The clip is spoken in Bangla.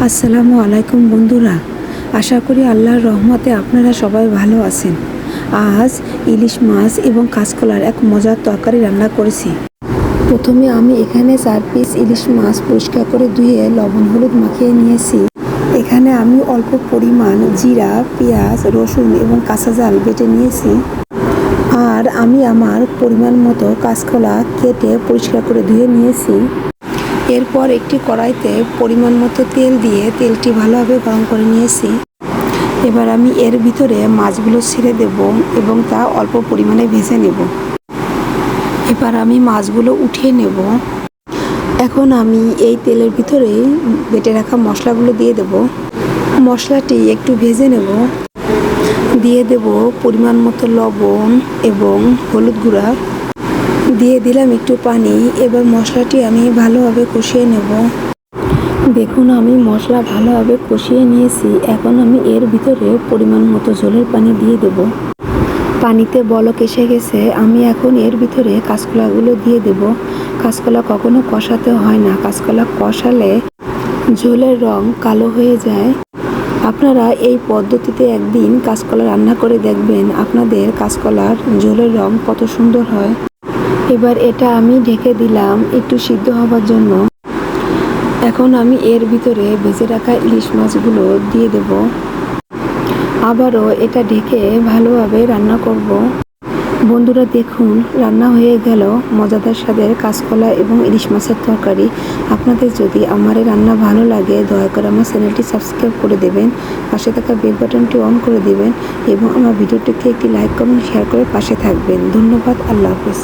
আসসালামু আলাইকুম বন্ধুরা, আশা করি আল্লাহর রহমতে আপনারা সবাই ভালো আছেন। আজ ইলিশ মাছ এবং কাঁচকলার এক মজার তরকারি রান্না করেছি। প্রথমে আমি এখানে 4 পিস ইলিশ মাছ পরিষ্কার করে ধুয়ে লবণ হলুদ মাখিয়ে নিয়েছি। এখানে আমি অল্প পরিমাণ জিরা, পেঁয়াজ, রসুন এবং কাঁচা ঝাল বেটে নিয়েছি। আর আমি আমার পরিমাণ মতো কাঁচকলা কেটে পরিষ্কার করে ধুয়ে নিয়েছি। এরপর একটি কড়াইতে পরিমাণ মতো তেল দিয়ে তেলটি ভালোভাবে গরম করে নিয়েছি। এবার আমি এর ভিতরে মাছগুলো ছেড়ে দেব এবং তা অল্প পরিমাণে ভেজে নেব। এবার আমি মাছগুলো উঠিয়ে নেব। এখন আমি এই তেলের ভিতরে বেটে রাখা মশলাগুলো দিয়ে দেব। মশলাটি একটু ভেজে নেব। দিয়ে দেব পরিমাণ মতো লবণ এবং হলুদ গুঁড়া। দিয়ে দিলাম একটু পানি। এবার মশলাটি আমি ভালোভাবে কষিয়ে নেব। দেখুন, আমি মশলা ভালোভাবে কষিয়ে নিয়েছি। এখন আমি এর ভিতরে পরিমাণ মতো ঝোলের পানি দিয়ে দেব। পানিতে বলক এসে গেছে। আমি এখন এর ভিতরে কাঁচকলাগুলো দিয়ে দেব। কাঁচকলা কখনো কষাতে হয় না, কাঁচকলা কষালে ঝোলের রং কালো হয়ে যায়। আপনারা এই পদ্ধতিতে একদিন কাঁচকলা রান্না করে দেখবেন, আপনাদের কাঁচকলার ঝোলের রং কত সুন্দর হয়। এবার এটা আমি ঢেকে দিলাম একটু সিদ্ধ হবার জন্য। এখন আমি এর ভিতরে ভেজে রাখা ইলিশ মাছগুলো দিয়ে দেব। আবারও এটা ঢেকে ভালোভাবে রান্না করব। বন্ধুরা দেখুন, রান্না হয়ে গেল মজাদার স্বাদের কাঁচকলা এবং ইলিশ মাছের তরকারি। আপনাদের যদি আমার এই রান্না ভালো লাগে, দয়া করে আমার চ্যানেলটি সাবস্ক্রাইব করে দেবেন, পাশে থাকা বেল বাটনটি অন করে দেবেন এবং আমার ভিডিওটিকে একটি লাইক কমেন্ট শেয়ার করে পাশে থাকবেন। ধন্যবাদ। আল্লাহ হাফেজ।